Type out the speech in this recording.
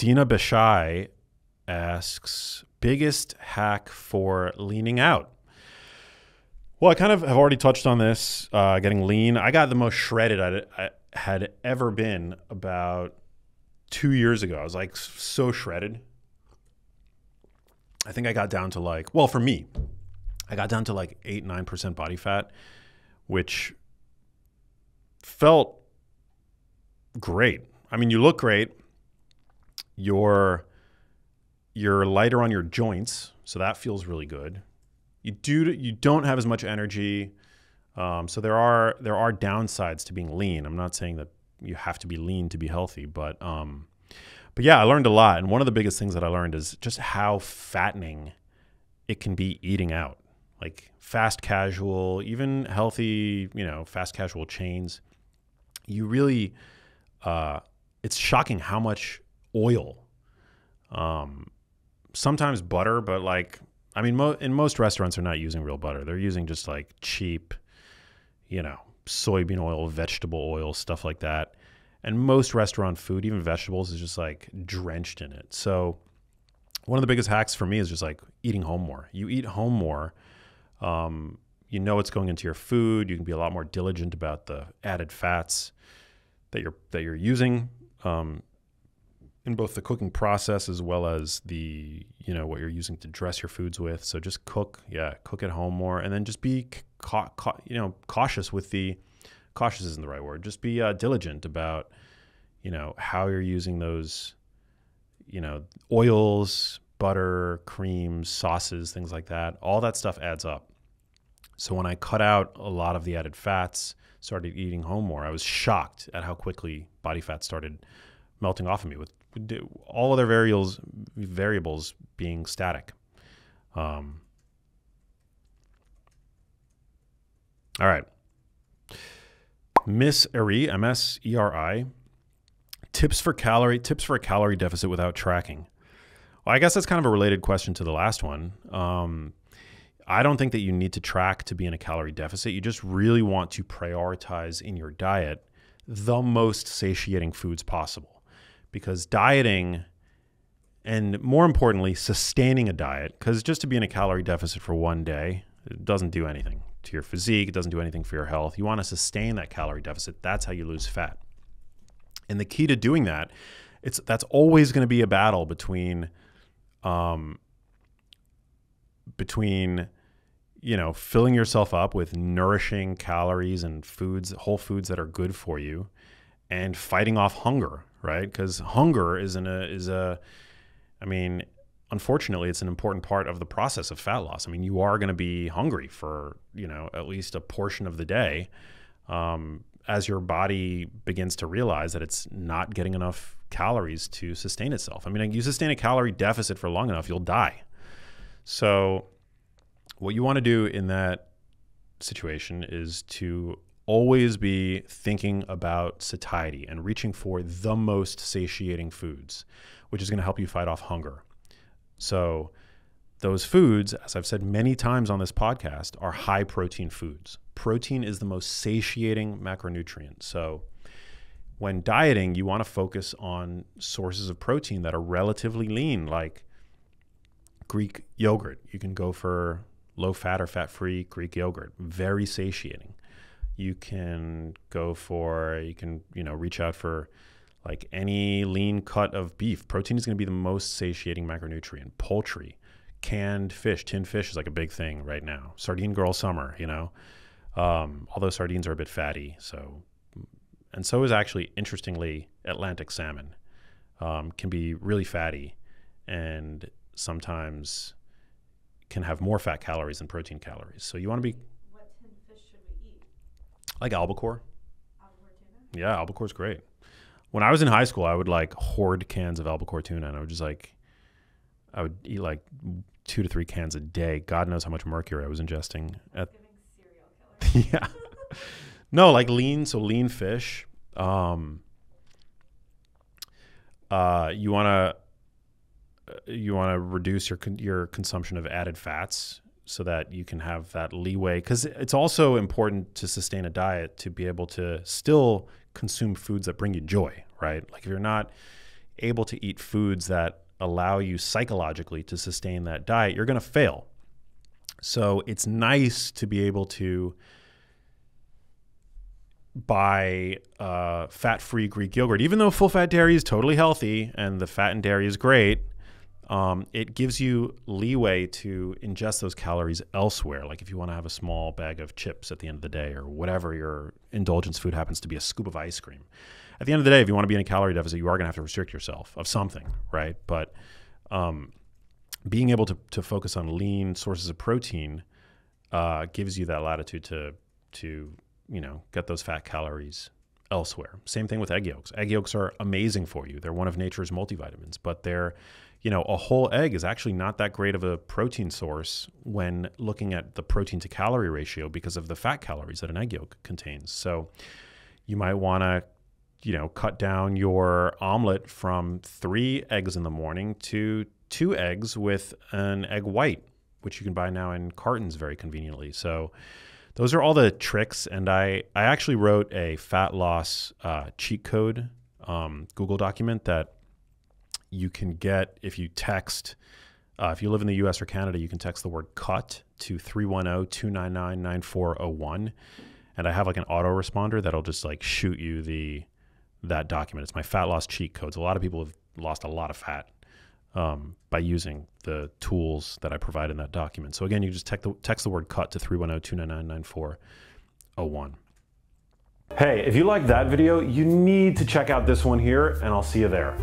Dina Bashai asks, biggest hack for leaning out? Well, I kind of have already touched on this, getting lean. I got the most shredded I had ever been about 2 years ago. I was like so shredded. I think I got down to like, well, for me, I got down to like 8-9% body fat, which felt great. I mean, you look great. You're lighter on your joints, so that feels really good. You don't have as much energy, so there are downsides to being lean. I'm not saying that you have to be lean to be healthy, but yeah, I learned a lot. And one of the biggest things that I learned is just how fattening it can be eating out, like fast casual, even healthy, fast casual chains. You really, it's shocking how much oil, sometimes butter, but like, I mean, in most restaurants are not using real butter. They're using just like cheap, soybean oil, vegetable oil, stuff like that. And most restaurant food, even vegetables, is just like drenched in it. So one of the biggest hacks for me is just like eating home more. You eat home more, you know what's going into your food. You can be a lot more diligent about the added fats that you're using in both the cooking process as well as the what you're using to dress your foods with. So just cook at home more, and then just be cautious with the. Cautious isn't the right word. Just be diligent about, how you're using those, oils, butter, creams, sauces, things like that. All that stuff adds up. So when I cut out a lot of the added fats, started eating home more, I was shocked at how quickly body fat started melting off of me with all other variables being static. All right. Miss Eri, M-S-E-R-I, tips for a calorie deficit without tracking. Well, I guess that's kind of a related question to the last one. I don't think that you need to track to be in a calorie deficit. You just really want to prioritize in your diet the most satiating foods possible, because dieting, and more importantly, sustaining a diet, because just to be in a calorie deficit for one day, it doesn't do anything to your physique. It doesn't do anything for your health. You want to sustain that calorie deficit. That's how you lose fat. And the key to doing that, that's always going to be a battle between filling yourself up with nourishing calories and whole foods that are good for you, and fighting off hunger, right? Because hunger unfortunately, it's an important part of the process of fat loss. I mean, you are going to be hungry for, at least a portion of the day, as your body begins to realize that it's not getting enough calories to sustain itself. I mean, you sustain a calorie deficit for long enough, you'll die. So what you want to do in that situation is to always be thinking about satiety and reaching for the most satiating foods, which is going to help you fight off hunger. So those foods, as I've said many times on this podcast, are high protein foods. Protein is the most satiating macronutrient. So when dieting, you want to focus on sources of protein that are relatively lean, like Greek yogurt. You can go for low fat or fat-free Greek yogurt, very satiating. You can reach out for like any lean cut of beef. Protein is going to be the most satiating macronutrient. Poultry, canned fish, tinned fish is like a big thing right now. Sardine girl summer, although sardines are a bit fatty. So is actually, interestingly, Atlantic salmon can be really fatty and sometimes can have more fat calories than protein calories. So you want to be... What tinned fish should we eat? Like albacore. Albacore tuna? Yeah, albacore's great. When I was in high school, I would like hoard cans of albacore tuna, and I would eat like 2 to 3 cans a day. God knows how much mercury I was ingesting. Giving serial killer. Yeah. No, like lean fish. You want to reduce your consumption of added fats so that you can have that leeway, because it's also important to sustain a diet to be able to still consume foods that bring you joy, right? Like if you're not able to eat foods that allow you psychologically to sustain that diet, you're going to fail. So it's nice to be able to buy fat-free Greek yogurt. Even though full-fat dairy is totally healthy and the fat in dairy is great, it gives you leeway to ingest those calories elsewhere. Like if you want to have a small bag of chips at the end of the day, or whatever your indulgence food happens to be, a scoop of ice cream. At the end of the day, if you want to be in a calorie deficit, you are going to have to restrict yourself of something, right? But being able to focus on lean sources of protein gives you that latitude to get those fat calories elsewhere. Same thing with egg yolks. Egg yolks are amazing for you. They're one of nature's multivitamins, but they're, a whole egg is actually not that great of a protein source when looking at the protein to calorie ratio because of the fat calories that an egg yolk contains. So you might want to, cut down your omelet from 3 eggs in the morning to 2 eggs with an egg white, which you can buy now in cartons very conveniently. So those are all the tricks. And I actually wrote a fat loss cheat code Google document that you can get if you text. If you live in the US or Canada, you can text the word CUT to 310-299-9401. And I have like an autoresponder that'll just like shoot you that document. It's my fat loss cheat codes. A lot of people have lost a lot of fat by using the tools that I provide in that document. So again, you just text the word CUT to 310-299-9401. Hey, if you liked that video, you need to check out this one here, and I'll see you there.